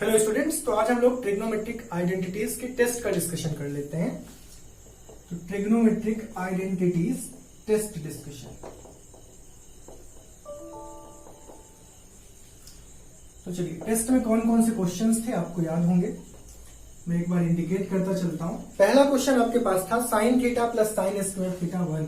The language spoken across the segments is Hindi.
हेलो स्टूडेंट्स, तो आज हम लोग ट्रिग्नोमेट्रिक आइडेंटिटीज के टेस्ट का डिस्कशन कर लेते हैं। तो ट्रिग्नोमेट्रिक आइडेंटिटीज टेस्ट डिस्कशन। तो चलिए, टेस्ट में कौन कौन से क्वेश्चंस थे आपको याद होंगे। मैं एक बार इंडिकेट करता चलता हूं। पहला क्वेश्चन आपके पास था sine theta plus sign square theta 1,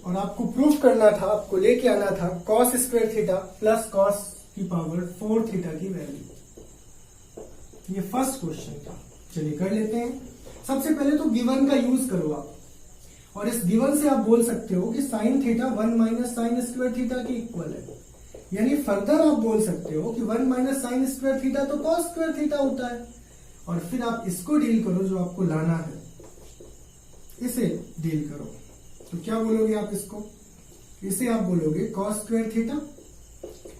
और आपको प्रूफ करना था, आपको लेके आना था cos square theta plus cos की पावर 4 थीटा की वैल्यू। ये फर्स्ट क्वेश्चन था। चलिए कर लेते हैं। सबसे पहले तो गिवन का यूज करो आप, और इस गिवन से आप बोल सकते हो कि sine theta 1 minus sign square theta के इक्वल है। यानी फर्दर आप बोल सकते हो कि 1 माइनस साइन स्क्वायर थीटा तो कॉस स्क्वायर थीटा होता है, और फिर आप इसको डील करो जो आपको लाना है, इसे डील करो। तो क्या बोलोगे आप इसको? इसे आप बोलोगे कॉस स्क्वायर थीटा,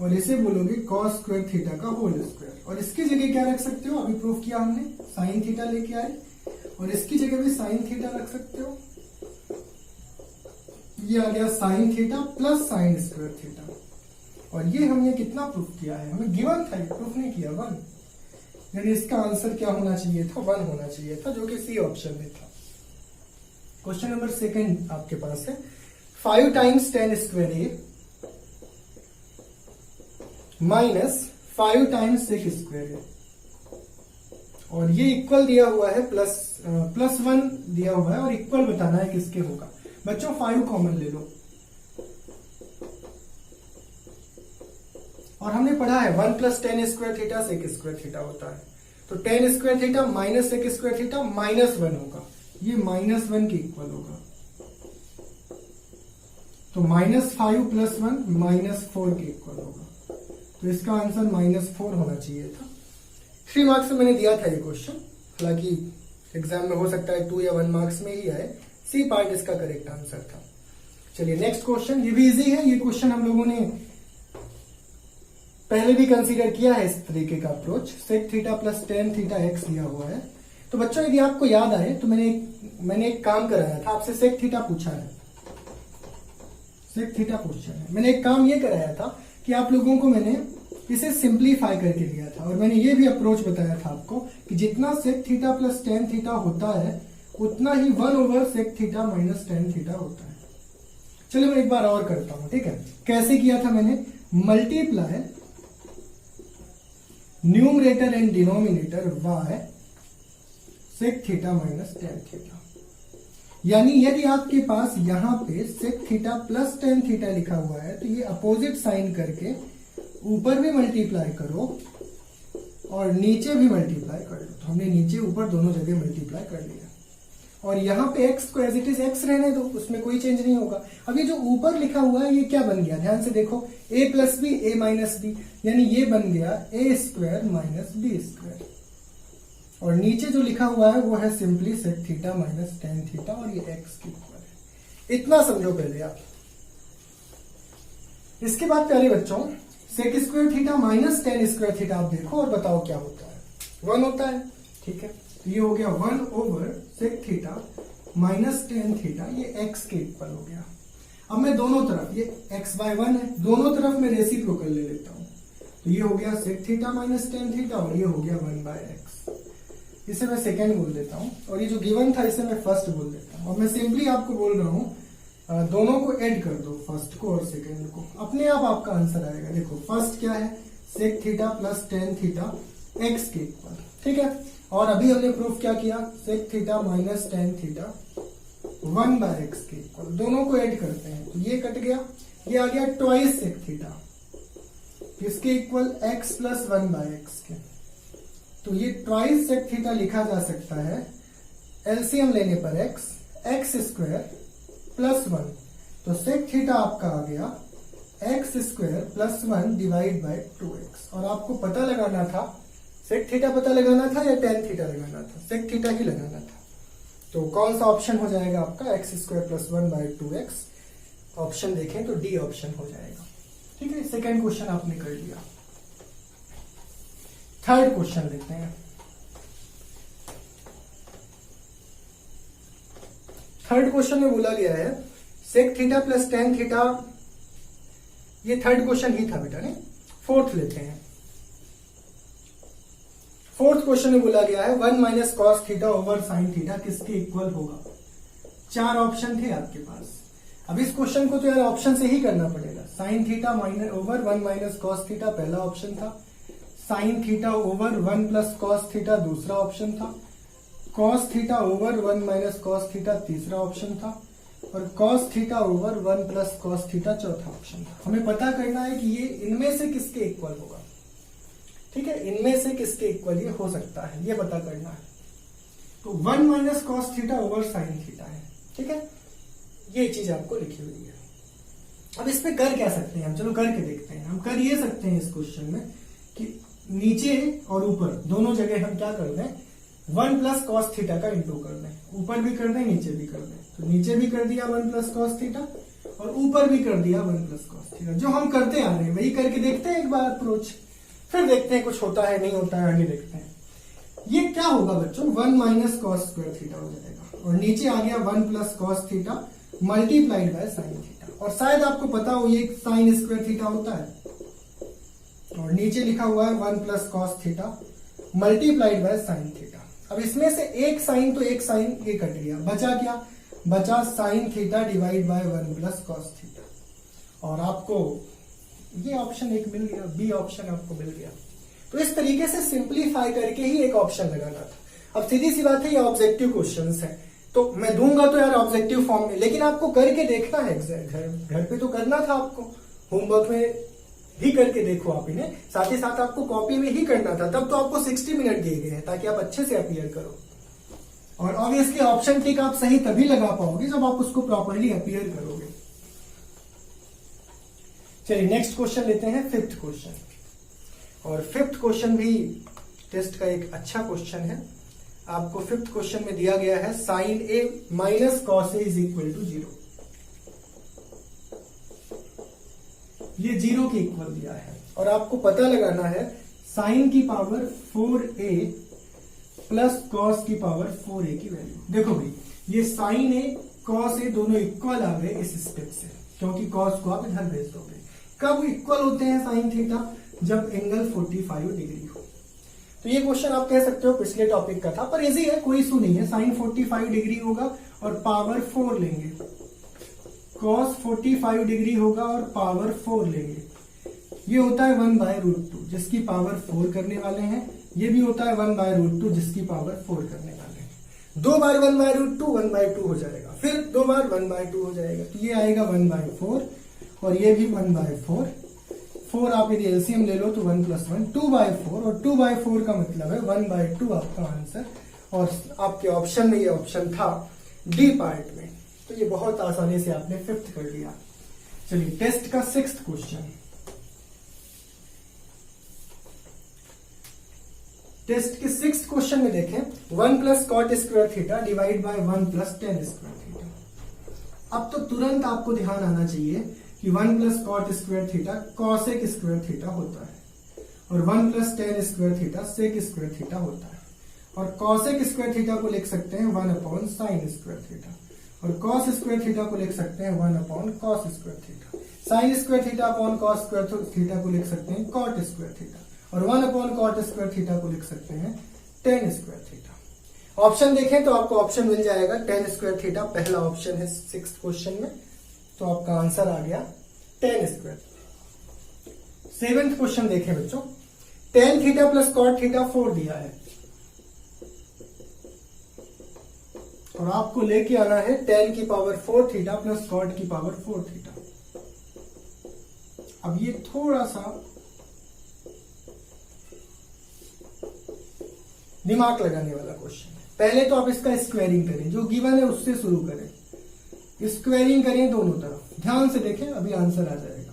और इसे बोलोगे कॉस स्क्वायर थीटा का होल स्क्वायर। और इसकी जगह क्या रख सकते हो? अभी प्रूफ किया हमने, साइन थीटा लेके आए, और इसकी जगह भी साइन थीटा रख सकते हो। ये आ गया sine theta plus sign square theta. और ये हमने कितना प्रूफ किया है? हमें गिवन था, ये प्रूफ नहीं किया, 1। यानी इसका आंसर क्या होना चाहिए था? 1 होना चाहिए था, जो कि सी ऑप्शन में था। क्वेश्चन नंबर सेकंड आपके पास है 5 times 10 square a minus 5 times 6 square ए, और ये इक्वल दिया हुआ है, प्लस 1 दिया हुआ है, और इक्वल बताना है किसके होगा। बच्चों 5 कॉमन ले लो, और हमने पढ़ा है 1 plus 10 square theta 6 square theta होता है। तो 10 square theta minus 6 square theta -1 होगा, ये -1 के इक्वल होगा। तो -5 प्लस 1 -4 के इक्वल होगा। तो इसका आंसर -4 होना चाहिए था। 3 मार्क्स में मैंने दिया था ये क्वेश्चन, हालांकि एग्जाम में हो सकता है 2 या 1 मार्क्स में ही आए। सी पार्ट इसका करेक्ट आंसर था। चलिए नेक्स्ट क्वेश्चन, ये भी इजी है। ये क्वेश्चन हम लोगों ने पहले भी कंसीडर किया है इस तरीके का approach. Sec theta plus ten theta x दिया हुआ है। तो बच्चों यदि आपको याद आए तो मैंने एक काम कराया था, आपसे सेक थीटा पूछा है, सेक थीटा पूछा है। मैंने एक काम ये कराया था कि आप लोगों को मैंने इसे सिंप्लीफाई करके दिया था, और मैंने ये भी अप्रोच बताया था आपको कि जितना sec theta plus ten theta होता है उतना ही 1 sec theta minus ten theta होता है। चलो मैं एक बार और करता हूं, ठीक है। कैसे किया था मैंने? Multiply numerator and denominator y sec theta minus ten theta. यानी यदि आपके पास यहां पे sec theta plus ten theta लिखा हुआ है, तो ये अपोजिट साइन करके ऊपर भी मल्टीप्लाई करो और नीचे भी मल्टीप्लाई कर लो। तो हमने नीचे ऊपर दोनों जगह मल्टीप्लाई कर लिया, और यहां पे x को एज इट इज x रहने दो, उसमें कोई चेंज नहीं होगा। अब ये जो ऊपर लिखा हुआ है ये क्या बन गया? ध्यान से देखो, a plus b a minus b, यानी ये बन गया a square minus b square. और नीचे जो लिखा हुआ है वो है simply sec theta minus ten theta, और ये x के इक्वल है। इतना समझो पहले आप। इसके बाद प्यारे बच्चों, sec square theta minus tan square theta आप देखो और बताओ क्या होता है। 1 होता है, ठीक है। तो ये हो गया 1 sec theta minus ten theta, ये x के इक्वल हो गया। अब मैं दोनों तरफ, ये x/1 है, दोनों तरफ मैं रेसिप्रोकल ले लेता हूं। तो ये हो गया sec theta minus ten theta, और ये हो गया 1/x। इसे मैं सेकेंड बोल देता हूं, और ये जो गिवन था इसे मैं फर्स्ट बोल देता हूं। और मैं सिंपली आपको बोल रहा हूं दोनों को ऐड कर दो, फर्स्ट को और सेकेंड को, अपने आप आपका आंसर आएगा। देखो फर्स्ट क्या है? Sec theta plus ten theta x के इक्वल, ठीक है। और अभी हमने प्रूफ क्या किया? Sec theta minus ten theta 1/x के इक्वल। दोनों को ऐड करते हैं तो ये कट गया, ये आ गया ट्वाइस सेक थीटा, किसके इक्वल? x प्लस 1/x के। तो ये ट्वाइस सेक थीटा लिखा जा सकता है एलसीएम लेने पर x स्क्वायर प्लस 1। तो सेक थीटा आपका आ गया x square plus 1 divide by 2x। और आपको पता लगाना था, सेक थीटा पता लगाना था या टेन थीटा लगाना था? सेक थीटा ही लगाना था। तो कौन सा ऑप्शन हो जाएगा आपका? x square plus 1 by 2x। Option देखें तो डी ऑप्शन हो जाएगा, ठीक है। सेकेंड क्वेश्चन आपने कर लिया। थर्ड क्वेश्चन देखते हैं। थर्ड क्वेश्चन में बोला गया है sec theta plus ten theta, ये थर्ड क्वेश्चन ही था बेटा, नहीं? फोर्थ लेते हैं। फोर्थ क्वेश्चन में बोला गया है 1 minus cos theta over sine theta किसके इक्वल होगा। 4 ऑप्शन थे आपके पास। अब इस क्वेश्चन को तो यार ऑप्शन से ही करना पड़ेगा। Sine theta minus over 1 minus cos theta पहला ऑप्शन था, sign theta over 1 plus cos theta दूसरा ऑप्शन था, cos theta over 1 minus cos theta तीसरा ऑप्शन था, और cos theta over 1 plus cos theta चौथा ऑप्शन था। हमें पता करना है कि ये इनमें से किसके इक्वल होगा। ठीक है, इनमें से किसके इक्वल ये हो सकता है, ये पता करना है। तो 1 minus cos theta over sine theta है। ठीक है, ये चीज आपको लिखी हुई है। अब इस पे कर क्या सकते हैं हम, चलो करके देखते हैं। हम कर ये सकते हैं इस क्वेश्चन में कि नीचे और ऊपर दोनों जगह हम क्या कर दें, 1 प्लस कॉस थीटा का इंटू कर दें। ऊपर भी कर दें, नीचे भी कर दें। तो नीचे भी कर दिया 1 प्लस कॉस थीटा और ऊपर भी कर दिया 1 प्लस कॉस थीटा। जो हम करते आ रहे हैं वही करके देखते हैं एक बार अप्रोच, फिर देखते हैं कुछ होता है नहीं होता है, आगे देखते हैं। ये क्या होगा बच्चों, 1 माइनस कॉस स्क्वायर थीटा हो जाएगा और नीचे आ गया 1 plus cos theta multiplied by sine theta. और शायद आपको पता हो ये साइन स्क्वायर थीटा होता है और नीचे लिखा हुआ है 1 plus cos theta multiplied by sine theta. अब इसमें से एक साइन तो एक साइन ये कट गया, बचा क्या, बचा sign theta divide by 1 plus cos theta. और आपको ये ऑप्शन एक मिल गया, बी ऑप्शन आपको मिल गया। तो इस तरीके से सिंप्लीफाई करके ही एक ऑप्शन लगाना था। अब सीधी सी बात है, ये ऑब्जेक्टिव क्वेश्चंस है तो मैं दूंगा तो यार ऑब्जेक्टिव फॉर्म में, लेकिन आपको करके देखना है। घर पे तो करना था आपको, होमवर्क में भी करके देखो आप इन्हें, साथ ही साथ आपको कॉपी में ही करना था। तब तो आपको 60 मिनट दिए गए हैं ताकि आप अच्छे से अपीयर करो। और ऑब्वियसली ऑप्शन टिक आप सही तभी लगा पाओगे जब आप उसको प्रॉपरली अपीयर करोगे। चलिए नेक्स्ट क्वेश्चन लेते हैं, 5th क्वेश्चन। और 5th क्वेश्चन भी टेस्ट का एक अच्छा क्वेश्चन है। आपको 5th क्वेश्चन में दिया गया है sine a minus cos a is equal to 0। ये 0 के इक्वल दिया है और आपको पता लगाना है साइन की पावर 4a प्लस कॉस की पावर 4a की वैल्यू। देखो भाई, ये साइन ए कॉस ए दोनों इक्वल आ गए इस स्टेप से, क्योंकि कॉस को आप इधर भेज दोगे। कब इक्वल होते हैं साइन थीटा, जब एंगल 45 डिग्री हो। तो ये क्वेश्चन आप कह सकते हो पिछले टॉपिक का था, पर इजी है, कोई इशू नहीं है। साइन 45 डिग्री होगा और पावर 4 लेंगे, कॉस 45 डिग्री होगा और पावर 4 लेंगे। ये होता है 1/√2 जिसकी पावर 4 करने वाले हैं। ये भी होता है 1/√2 जिसकी पावर 4 करने वाले हैं। 2 बार 1/√2 1/2 हो जाएगा, फिर 2 बार 1/2 हो जाएगा। तो ये आएगा 1/4 और ये भी 1/4। 4 आप यदि एलसीएम ले लो तो 1 + 1 2/4 और 2/4 का मतलब है 1/2 आपका आंसर। और आपके ऑप्शन में ये ऑप्शन था डी पार्ट में। तो ये बहुत आसानी से आपने 5th कर लिया। चलिए टेस्ट का 6th क्वेश्चन। टेस्ट के 6th क्वेश्चन में देखें 1 plus cot square theta divide by 1 plus tan square theta. अब तो तुरंत आपको ध्यान आना चाहिए कि 1 plus cot square theta cosec square theta होता है और 1 plus tan square theta sec square theta होता है। और कॉसेक स्क्वायर थीटा को लिख सकते हैं 1 साइन स्क्वायर थीटा और कॉस स्क्वायर थीटा को लिख सकते हैं 1 cos square theta. Sign square theta upon cos square theta को लिख सकते हैं कॉट स्क्वायर थीटा और 1 कॉट स्क्वायर थीटा को लिख सकते हैं टेन स्क्वायर थीटा। ऑप्शन देखें तो आपको ऑप्शन मिल जाएगा टेन स्क्वायर थीटा, पहला ऑप्शन है 6th क्वेश्चन में। तो आपका आंसर आ गया टेन स्क्वायर। 7th क्वेश्चन देखें बच्चों, tan theta plus cot theta 4 दिया है और आपको लेके आना है टेन की पावर 4 थीटा प्लस कॉट की पावर 4 थीटा। अब ये थोड़ा सा दिमाग लगाने वाला क्वेश्चन है। पहले तो आप इसका स्क्वायरिंग करें, जो गिवन है उससे शुरू करें, स्क्वायरिंग करें दोनों तरफ। ध्यान से देखें, अभी आंसर आ जाएगा।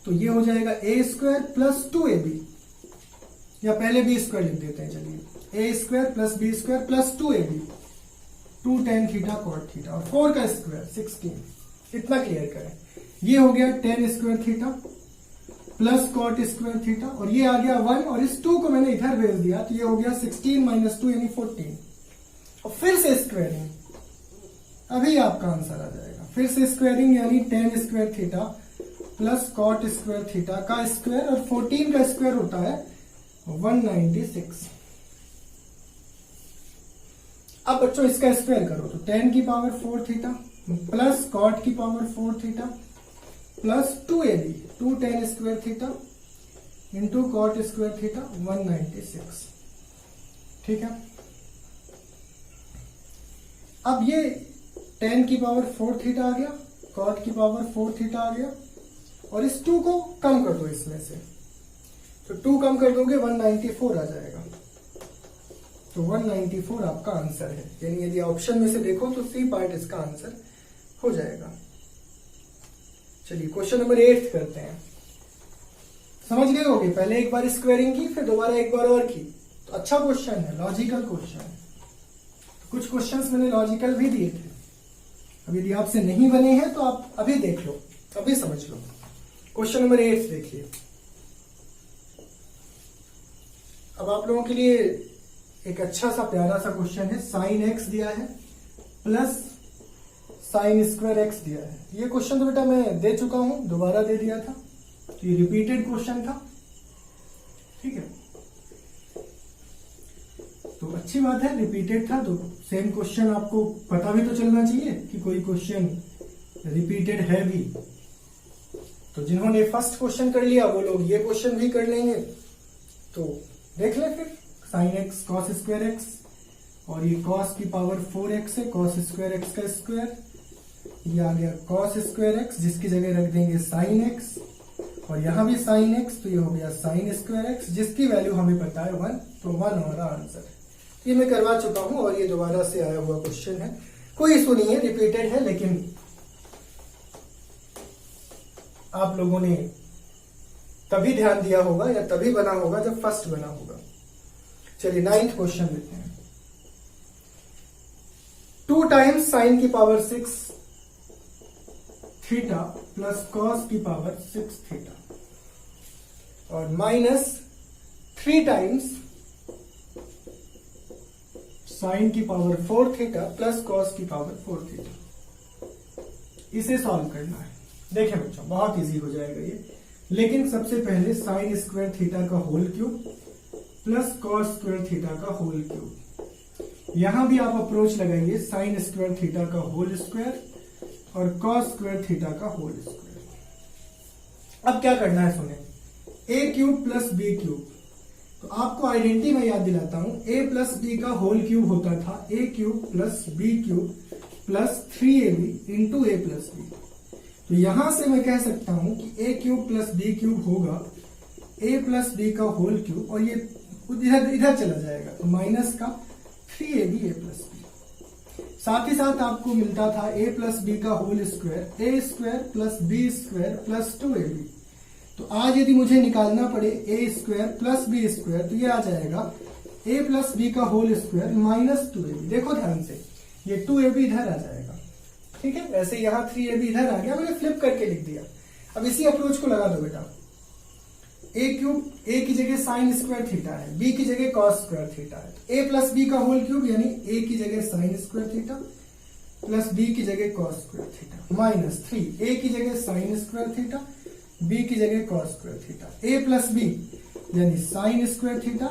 तो ये हो जाएगा ए स्क्वायर प्लस 2ab, या पहले बी स्क्वायर लिख देते हैं। चलिए a square plus b square plus 2ab 2 ten theta cot theta और 4 का स्क्वायर 16। इतना क्लियर करें। ये हो गया tan square theta plus cot square theta और ये आ गया 1 और इस 2 को मैंने इधर भेज दिया तो ये हो गया 16 - 2 यानी 14 और फिर से स्क्वायरिंग। अभी आपका आंसर आ जाएगा। फिर से स्क्वायरिंग यानी tan square theta plus cot square theta का स्क्वायर, और 14 का स्क्वायर होता है 196। अब बच्चों इसका स्क्वायर करो तो 10 की पावर 4 थीटा प्लस कॉट की power 4 theta plus 2ab 2 10 square theta into cot square theta 196। ठीक है, अब ये 10 की पावर 4 थीटा आ गया, कॉट की पावर 4 थीटा आ गया, और इस 2 को कम कर दो इसमें से, तो 2 कम कर दोगे 194 आ जाएगा। तो 194 आपका आंसर है, यानी यदि ऑप्शन में से देखो तो सी पार्ट इसका आंसर हो जाएगा। चलिए क्वेश्चन नंबर 8 करते हैं। समझ गए होगे, पहले एक बार स्क्वायरिंग की, फिर दोबारा एक बार और की, तो अच्छा क्वेश्चन है, लॉजिकल क्वेश्चन है। कुछ क्वेश्चंस मैंने लॉजिकल भी दिए थे, अब यदि आपसे नहीं बने हैं तो आप अभी देख लो, अभी समझ लो। क्वेश्चन नंबर 8 देखिए। अब आप लोगों के लिए एक अच्छा सा प्यारा सा क्वेश्चन है। साइन एक्स दिया है प्लस साइन स्क्वायर एक्स दिया है। ये क्वेश्चन तो बेटा मैं दे चुका हूं, दोबारा दे दिया था, तो ये रिपीटेड क्वेश्चन था। ठीक है, तो अच्छी बात है, रिपीटेड था तो सेम क्वेश्चन आपको पता भी तो चलना चाहिए कि कोई क्वेश्चन रिपीटेड है भी। तो जिन्होंने फर्स्ट क्वेश्चन कर लिया वो लोग ये क्वेश्चन भी कर लेंगे। तो देख ले फिर, sine x cos square x, और ये कॉस की पावर 4x है, कॉस स्क्वायर एक्स का स्क्वायर, ये आ गया कॉस स्क्वायर एक्स, जिसकी जगह रख देंगे साइन एक्स, और यहां भी साइन एक्स, तो ये हो गया साइन स्क्वायर एक्स, जिसकी वैल्यू हमें पता है 1, तो 1 हमारा आंसर है। ये मैं करवा चुका हूं और ये दोबारा से आया हुआ क्वेश्चन है, कोई इशू नहीं है, रिपीटेड है, लेकिन आप लोगों ने तभी ध्यान दिया होगा या तभी बना होगा जब फर्स्ट बना होगा। चलिए 9th क्वेश्चन लेते हैं। 2 टाइम्स साइन की पावर 6 थीटा प्लस कॉस की पावर 6 थीटा, और माइनस 3 टाइम्स साइन की पावर 4 थीटा प्लस कॉस की पावर 4 थीटा। इसे सॉल्व करना है। देखें बच्चों, बहुत इजी हो जाएगा ये, लेकिन सबसे पहले साइन स्क्वायर थीटा का whole cube plus cos square theta का होल क्यूब। यहां भी आप अप्रोच लगाइए, साइन स्क्वायर थीटा का होल स्क्वायर और कॉस स्क्वायर थीटा का होल स्क्वायर। अब क्या करना है सुने, a cube plus b cube, तो आपको आइडेंटिटी में याद दिलाता हूं, a प्लस बी का होल क्यूब होता था a cube plus b cube plus 3ab into a plus B. तो यहां से मैं कह सकता हूं कि a cube plus b cube होगा a प्लस बी का होल क्यूब, और ये इधर चला जाएगा, तो माइनस का 3ab a प्लस बी। साथ ही साथ आपको मिलता था a प्लस बी का whole square, a square plus b square plus 2ab। तो आज यदि मुझे निकालना पड़े a square plus b square, तो ये आ जाएगा a प्लस बी का होल स्क्वायर माइनस 2ab। देखो ध्यान से, ये 2ab इधर आ जाएगा, ठीक है। वैसे यहां 3ab इधर आ गया, मैंने फ्लिप करके लिख दिया। अब इसी अप्रोच को लगा दो बेटा, a क्यूब, a की जगह साइन स्क्वायर थीटा है, b की जगह कॉस स्क्वायर थीटा है, तो a प्लस बी का होल क्यूब यानी a की जगह sign square theta plus b की जगह cos square theta minus 3, a की जगह साइन स्क्वायर थीटा b की जगह cos square theta, a plus b यानी sine square theta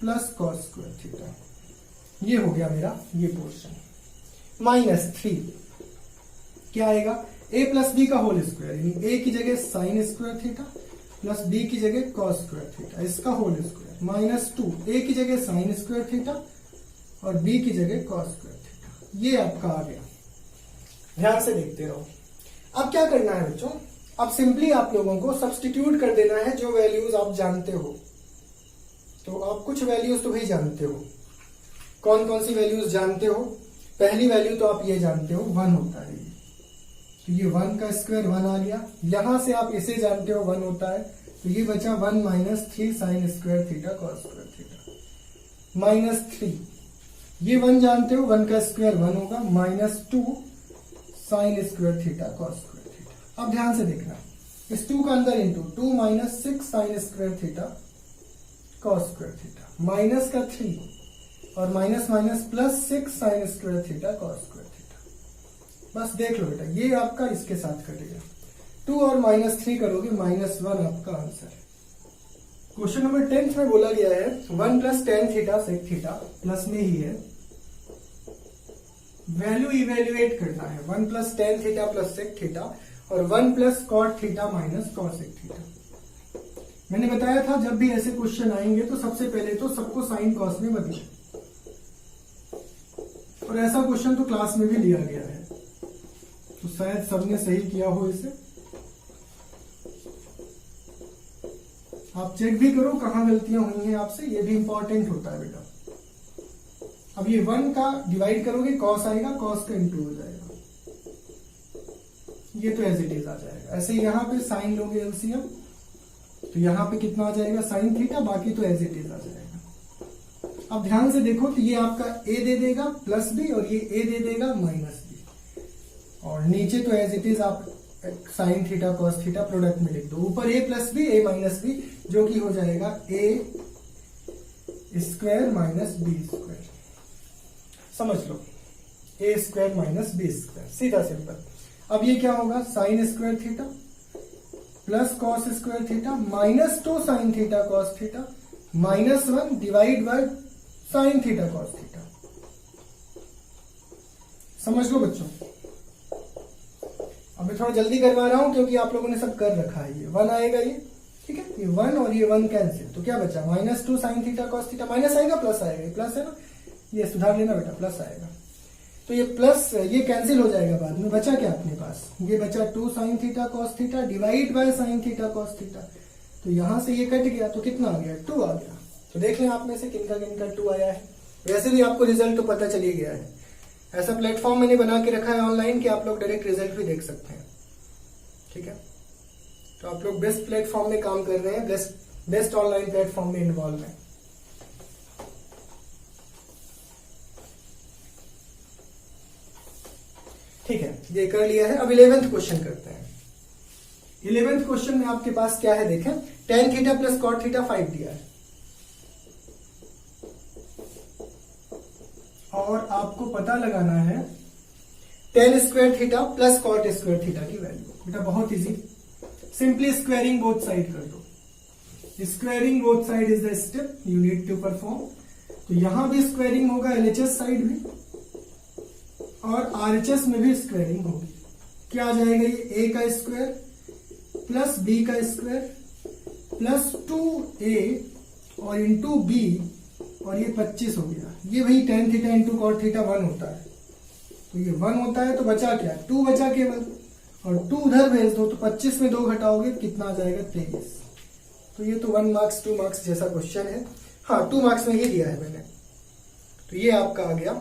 plus cos square theta. ये हो गया मेरा ये पोर्शन, माइनस 3 क्या आएगा, a प्लस बी का होल स्क्वायर यानी a की जगह sign square theta plus b की जगह कॉस स्क्वायर थीटा, इसका होल स्क्वायर माइनस 2, a की जगह साइन स्क्वायर थीटा और b की जगह कॉस स्क्वायर थीटा। ये आपका आ गया, ध्यान से देखते रहो। अब क्या करना है बच्चों, अब सिंपली आप लोगों को सब्स्टिट्यूट कर देना है जो वैल्यूज आप जानते हो। तो आप कुछ वैल्यूज तो भी जानते हो, कौन कौन सी वैल्यूज जानते हो। पहली वैल्यू तो आप ये जानते हो 1 होता है, तो ये 1 का स्क्वायर 1 आ गया। यहां से आप इसे जानते हो 1 होता है, तो ये बचा 1 minus 3 sign square theta cos square theta minus 3। ये 1 जानते हो, 1 का स्क्वायर 1 होगा, minus 2 sine square theta cos square theta. अब ध्यान से देखना, इस 2 का अंदर into 2 minus 6 sign square theta cos square theta minus का 3 और minus minus plus 6 sign square theta cos square theta. बस देख लो बेटा, ये आपका इसके साथ कटेगा, 2 और -3 करोगे -1 आपका आंसर है। क्वेश्चन नंबर 10 में बोला गया है 1 + tan theta sec theta plus में ही है, वैल्यू इवेल्युएट करना है 1 + tan theta plus sec theta और 1 + cot theta minus cos sec theta. मैंने बताया था जब भी ऐसे क्वेश्चन आएंगे तो सबसे पहले तो सबको साइन कॉस में बदलो, और ऐसा क्वेश्चन तो क्लास में भी लिया गया है, तो शायद सबने सही किया हो इसे। आप चेक भी करो कहां गलतियां हुई हैं आपसे, ये भी इंपॉर्टेंट होता है बेटा। अब ये 1 का डिवाइड करोगे कॉस आएगा, कॉस का इंटू हो जाएगा, ये तो एज इट इज आ जाएगा। ऐसे यहां पे साइन लोगे एलसीएम, तो यहां पे कितना आ जाएगा साइन थीटा, बाकी तो एज इट इज आ जाएगा। अब ध्यान से देखो तो ये आपका ए दे देगा प्लस बी और ये ए दे देगा माइनस बी, और नीचे तो एज इट इज आप sine theta cos theta product में लिख दो। ऊपर ए प्लस बी ए माइनस बी जो कि हो जाएगा ए स्क्वायर माइनस बी स्क्वायर, समझ लो ए स्क्वायर माइनस बी स्क्वायर, सीधा सिंपल। अब ये क्या होगा sign square theta plus cos square theta minus 2 sine theta cos theta -1 divide by sine theta cos theta. समझ लो बच्चों। अब मैं थोड़ा जल्दी करवा रहा हूं क्योंकि आप लोगों ने सब कर रखा है। ये 1 आएगा ये, ठीक है, ये 1 और ये 1 कैंसिल, तो क्या बचा -2 sine theta cos theta, minus आएगा प्लस आएगा, ये प्लस है ना, ये सुधार लेना बेटा, प्लस आएगा। तो ये प्लस ये कैंसिल हो जाएगा बाद में, बचा क्या अपने पास, ये बचा 2 sine theta cos theta divide by sine theta cos theta, तो यहां से ये कट गया तो कितना आ गया 2 आ गया। तो देख लें आप में से किनका किनका 2 आया है। वैसे भी आपको रिजल्ट तो पता चल ही गया है, ऐसा प्लेटफॉर्म मैंने बना के रखा है ऑनलाइन कि आप लोग डायरेक्ट रिजल्ट भी देख सकते हैं, ठीक है। तो आप लोग बेस्ट प्लेटफॉर्म में काम कर रहे हैं, बेस्ट ऑनलाइन प्लेटफॉर्म में इन्वॉल्व है। ठीक है, ये कर लिया है। अब 11th क्वेश्चन करते हैं। 11th क्वेश्चन में आपके पास क्या है देखें, tan theta plus cot theta 5 दिया है, और आपको पता लगाना है tan square theta plus cot square theta की वैल्यू। बेटा बहुत easy, simply squaring both side कर दो। Squaring both side is the step you need to perform. तो यहां भी स्क्वायरिंग होगा, एलएचएस साइड भी, और आरएचएस में भी स्क्वायरिंग होगी। क्या आ जाएगा ये, a का स्क्वायर प्लस b का स्क्वायर प्लस 2a और इंटू b, और ये 25 हो गया। ये वही tan theta into cot theta 1 होता है, तो ये 1 होता है, तो बचा क्या 2 बचा केवल, और 2 उधर भेज दो तो 25 में 2 घटाओगे कितना आ जाएगा 23। तो ये तो 1 मार्क्स 2 मार्क्स जैसा क्वेश्चन है, हाँ 2 मार्क्स में ही दिया है मैंने। तो ये आपका आ गया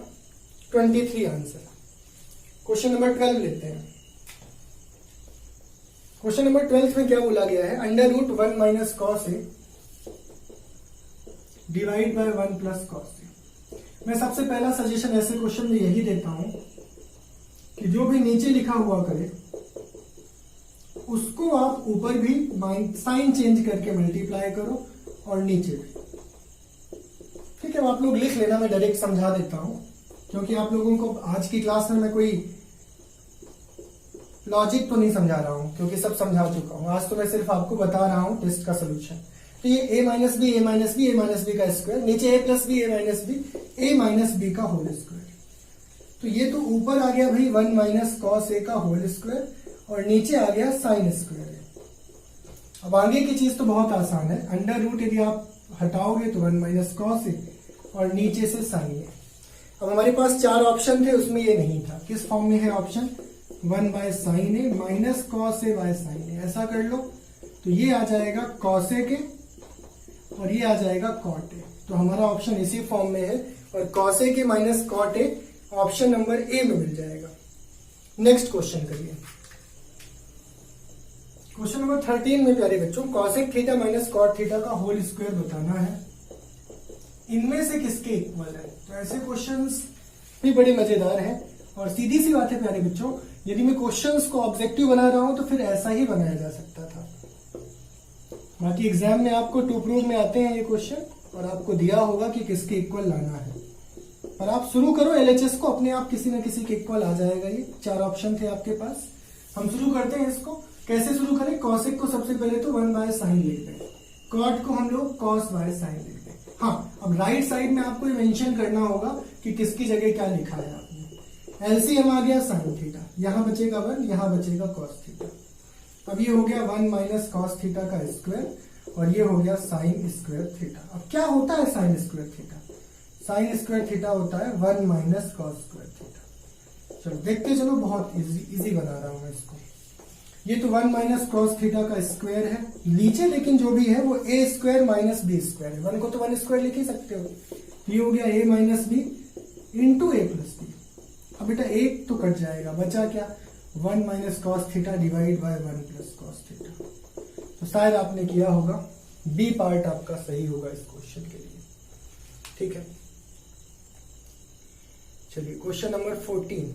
23 आंसर। क्वेश्चन नंबर 12 लेते हैं। क्वेश्चन नंबर 12 में क्या बोला गया है, √1 minus cos a divide by 1 plus cos a. मैं सबसे पहला सजेशन ऐसे क्वेश्चन में यही देता हूं कि जो भी नीचे लिखा हुआ करे उसको आप ऊपर भी साइन चेंज करके मल्टीप्लाई करो और नीचे भी, ठीक है। आप लोग लिख लेना, मैं डायरेक्ट समझा देता हूं क्योंकि आप लोगों को आज की क्लास में मैं कोई लॉजिक तो नहीं समझा रहा हूं क्योंकि सब समझा चुका हूं। आज तो मैं सिर्फ आपको बता रहा हूं टेस्ट का सोल्यूशन। तो ये a minus b a minus b a minus b का स्क्वायर, नीचे a plus b a minus b a minus b का होल स्क्वायर। तो ये तो ऊपर आ गया भाई 1 माइनस कॉस ए का होल स्क्वायर, और नीचे आ गया साइन स्क्वायर। अब आगे की चीज तो बहुत आसान है, अंडर रूट यदि आप हटाओगे तो 1 माइनस कॉस ए और नीचे से साइन ए। अब हमारे पास 4 ऑप्शन थे, उसमें ये नहीं था। किस फॉर्म में है option, 1 by sine a minus cos a by sine a. ऐसा कर लो तो ये आ जाएगा कॉस ए के और ये आ जाएगा कॉट ए। तो हमारा ऑप्शन इसी फॉर्म में है, और कॉस ए के minus cot a option number a में मिल जाएगा। नेक्स्ट क्वेश्चन करिए। क्वेश्चन नंबर 13 में प्यारे बच्चों, cosec theta minus cot theta का होल स्क्वायर बताना है, इनमें से किसके इक्वल है। तो ऐसे क्वेश्चंस भी बड़े मजेदार हैं, और सीधी सी बात है प्यारे बच्चों, यदि मैं क्वेश्चंस को ऑब्जेक्टिव बना रहा हूं तो फिर ऐसा ही बनाया जा सकता था। बाकी एग्जाम में आपको 2 प्रूफ में आते हैं ये क्वेश्चन, और आपको दिया होगा कि किसके इक्वल लाना है। पर आप शुरू करो एलएचएस को, अपने आप किसी न किसी के इक्वल आ जाएगा। ये 4 ऑप्शन थे आपके पास, हम शुरू करते हैं इसको। कैसे शुरू करें? कॉसेक को सबसे पहले तो 1/sin लिख दें, कॉट को हम लोग cos/sin लिख दें। हाँ, अब राइट साइड में आपको ये मेंशन करना होगा कि किसकी जगह क्या लिखा है आपने। एलसीएम आ गया sin थीटा, यहां बचेगा 1, यहां बचेगा cos थीटा। अब ये हो गया 1 माइनस cos थीटा का स्क्वायर और ये हो गया sin स्क्वायर थीटा। अब क्या होता है sin square theta? sin square theta होता है 1 माइनस cos स्क्वायर थीटा। चलो देखते चलो, बहुत इजी बना रहा हूं मैं इसको। ये तो 1 माइनस cos थीटा का स्क्वायर है, नीचे लेकिन जो भी है वो a square minus b square है। 1 को तो 1 स्क्वायर लिख ही सकते हो, ये हो गया a minus b into a plus b. अब बेटा एक तो कट जाएगा, बचा क्या? 1 minus cos theta divide by 1 plus cos theta. तो शायद आपने किया होगा, बी पार्ट आपका सही होगा इस क्वेश्चन के लिए। ठीक है, चलिए क्वेश्चन नंबर 14।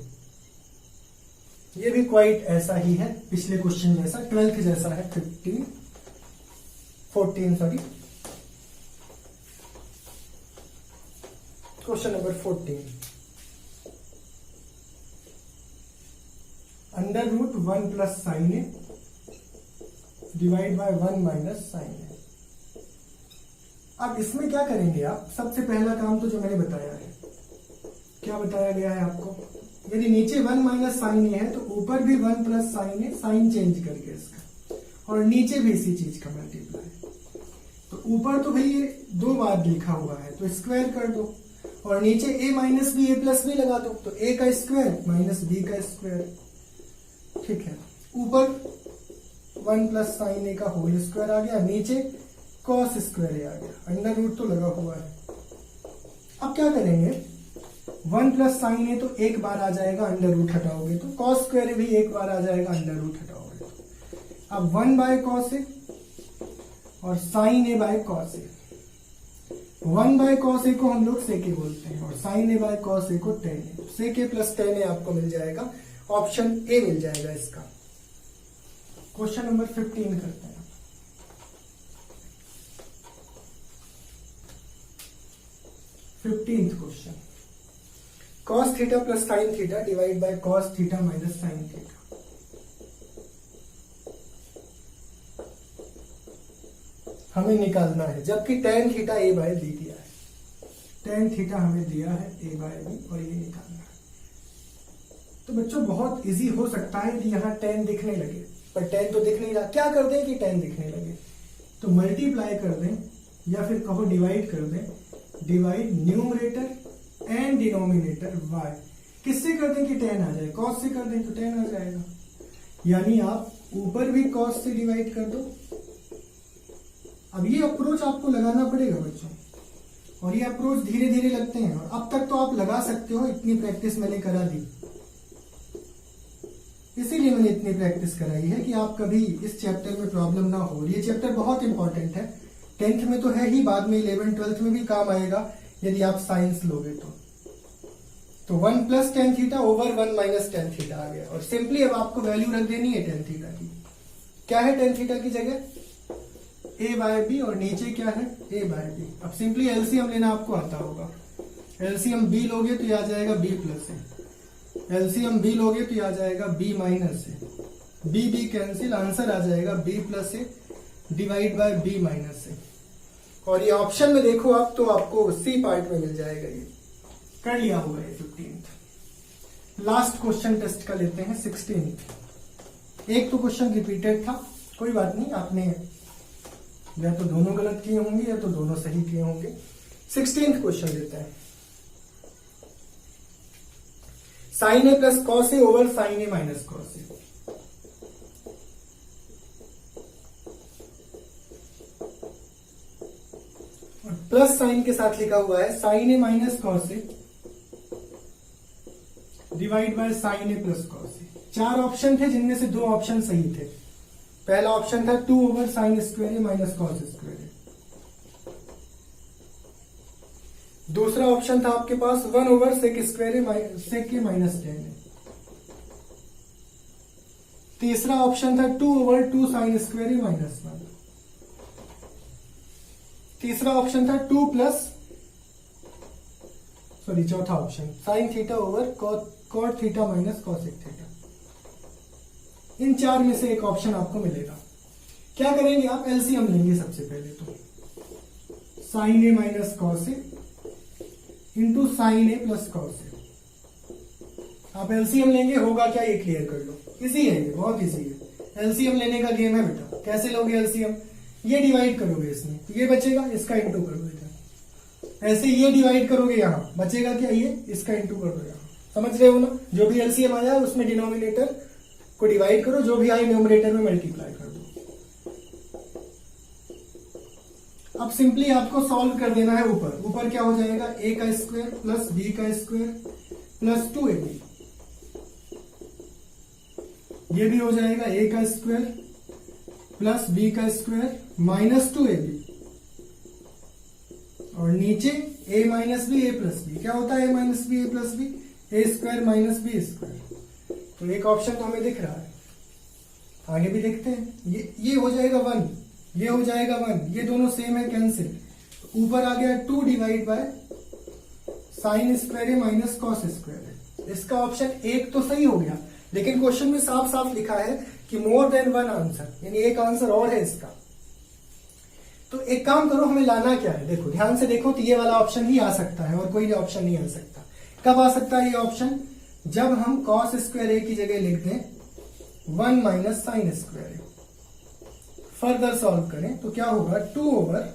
ये भी क्वाइट ऐसा ही है, पिछले क्वेश्चन जैसा, 12th जैसा है। 14 sorry, question number 14। Under root 1 plus sine a divide by 1 minus sine a. अब इसमें क्या करेंगे आप? सबसे पहला काम तो जो मैंने बताया है, क्या बताया गया है आपको? यदि नीचे 1 माइनस साइन ए है तो ऊपर भी 1 प्लस साइन ए, साइन चेंज करके इसका, और नीचे भी इसी चीज का मल्टीप्लाई। तो ऊपर तो भाई ये 2 बार लिखा हुआ है तो स्क्वायर कर दो, और नीचे a minus b a plus b लगा दो, तो a का स्क्वायर माइनस बी का स्क्वायर। ठीक है, ऊपर 1 प्लस साइन ए का होल स्क्वायर आ गया, नीचे कॉस स्क्वायर ए आ गया, अंडर रूट तो लगा हुआ है। अब क्या करेंगे? 1 प्लस साइन ए तो एक बार आ जाएगा, अंडर रूट हटाओगे तो कॉस स्क्वायर भी एक बार आ जाएगा, अंडर रूट हटाओगे तो। अब 1 बाय कॉस ए और sine a by cos a. 1 by cos a को हम लोग सेके बोलते हैं और sine a by cos a को टेन ए। सेके प्लस टेन ए आपको मिल जाएगा, ऑप्शन ए मिल जाएगा इसका। क्वेश्चन नंबर 15 करते हैं। Question, cos theta plus sine theta divide by cos theta minus sine theta. हमें निकालना है, जबकि tan theta a by b दिया है। tan थीटा हमें दिया है a बाय बी और ये निकालना है। तो बच्चों बहुत इजी हो सकता है कि यहाँ tan दिखने लगे, पर tan तो दिख नहीं रहा। क्या कर दें कि tan दिखने लगे? तो मल्टीप्लाई कर दें या फिर कहो डिवाइड कर दें। Divide numerator and denominator y। किससे कर दें कि tan आ जाए? cos से कर दें तो tan आ जाएगा। यानी आप ऊपर भी cos से डिवाइड कर दो। अब ये अप्रोच आपको लगाना पड़ेगा बच्चों, और ये अप्रोच धीरे धीरे लगते हैं, और अब तक तो आप लगा सकते हो, इतनी प्रैक्टिस मैंने करा दी। इसीलिए मैंने इतनी प्रैक्टिस कराई है कि आप कभी इस चैप्टर में प्रॉब्लम ना हो। ये चैप्टर बहुत इंपॉर्टेंट है, 10th में तो है ही, बाद में 11th 12th में भी काम आएगा यदि आप साइंस लोगे तो 1 plus ten theta over 1 minus ten theta आ गया, और सिंपली अब आपको वैल्यू रख देनी है टेन थीटा की। क्या है टेन थीटा की जगह? a बाय बी, और नीचे क्या है? a by b. अब सिंपली एलसीएम लेना आपको आता होगा। एलसीएम b लोगे तो ये आ जाएगा b plus a, LCM b लोगे तो ये आ जाएगा b minus a, b cancel, answer आ जाएगा b plus a divide by b minus a. और ये ऑप्शन में देखो आप तो आपको सी पार्ट में मिल जाएगा। ये कर लिया होगा ये 15th। लास्ट क्वेश्चन टेस्ट का लेते हैं 16th। एक तो क्वेश्चन रिपीटेड था, कोई बात नहीं, आपने या तो दोनों गलत किए होंगे या तो दोनों सही किए होंगे। 16th क्वेश्चन लेते हैं। Sine a plus cos a over sine a minus cos a. Plus sine के साथ लिखा हुआ है sine a minus cos a divide by sine a plus cos a. 4 option थे जिनमें से 2 ऑप्शन सही थे। पहला ऑप्शन था 2 over sine square a minus cos square a. दूसरा ऑप्शन था आपके पास 1 over sec square a sec a minus ten a. तीसरा ऑप्शन था 2 over 2 sine square a minus 1। तीसरा ऑप्शन था 2 प्लस चौथा option sine theta over cot theta minus cosec theta. इन चार में से एक ऑप्शन आपको मिलेगा। क्या करेंगे आप, एलसीएम लेंगे सबसे पहले तो, sign a minus cos A into sine a plus cos ए। आप एलसीएम लेंगे, होगा क्या ये क्लियर कर लो। इजी है ये, बहुत इजी है। एलसीएम लेने का गेम है बेटा। कैसे लोगे एलसीएम, ये डिवाइड करोगे इसमें तो ये बचेगा, इसका इंटू कर दो इधर। ऐसे ये डिवाइड करोगे, यहां बचेगा क्या, ये इसका इंटू कर दो यहां। समझ रहे हो ना, जो भी एलसीएम आया है उसमें डिनोमिनेटर को डिवाइड करो, जो भी आए न्यूमरेटर में मल्टीप्लाई कर दो। अब सिंपली आपको सॉल्व कर देना है ऊपर। ऊपर क्या हो जाएगा, ए का स्क्वायर प्लस बी का स्क्वायर प्लस 2ab। ये भी हो जाएगा ए का स्क्वायर प्लस बी का स्क्वायर माइनस 2ab। और नीचे ए minus b a plus B. क्या होता है ए minus b a plus B, A square minus b square. तो एक ऑप्शन तो हमें दिख रहा है, आगे भी देखते हैं। ये हो जाएगा 1, ये हो जाएगा 1, ये दोनों सेम है, कैंसिल। ऊपर आ गया 2 डिवाइड बाय साइन स्क्वायर है माइनस कॉस स्क्वायर है। इसका ऑप्शन एक तो सही हो गया, लेकिन क्वेश्चन में साफ साफ लिखा है कि मोर देन 1 आंसर, यानी एक आंसर और है इसका। तो एक काम करो, हमें लाना क्या है, देखो ध्यान से देखो, तो ये वाला ऑप्शन ही आ सकता है और कोई ऑप्शन नहीं आ सकता। कब आ सकता है ये ऑप्शन, जब हम कॉस स्क्वायर ए की जगह लिख दें 1 माइनस साइन स्क्वायर ए। फर्दर सॉल्व करें तो क्या होगा, 2 over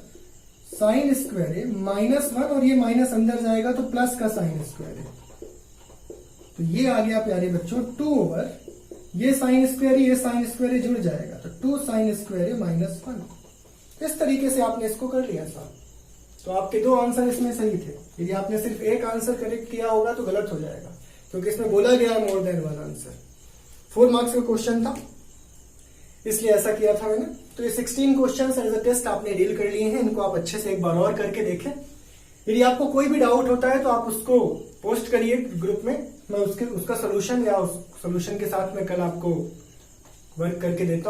sine square a minus 1, और ये माइनस अंदर जाएगा तो प्लस का साइन स्क्वायर ए। तो ये आ गया प्यारे बच्चों 2 ओवर, ये साइन स्क्वायर ये साइन स्क्वायर जुड़ जाएगा तो 2 साइन स्क्वायर माइनस 1। इस तरीके से आपने इसको कर लिया साहब। तो आपके 2 आंसर इसमें सही थे। यदि आपने सिर्फ एक आंसर करेक्ट किया होगा तो गलत हो जाएगा, क्योंकि इसमें बोला गया है मोर देन 1 आंसर। 4 मार्क्स का क्वेश्चन था, इसलिए ऐसा किया था मैंने। तो ये 16 क्वेश्चन एज अ टेस्ट आपने डील कर लिए हैं। इनको आप अच्छे से एक बार और करके देखें। यदि आपको कोई भी डाउट होता है तो आप उसको पोस्ट करिए ग्रुप में, मैं उसका सोल्यूशन या उस सोल्यूशन के साथ में कल आपको वर्क करके देता हूं।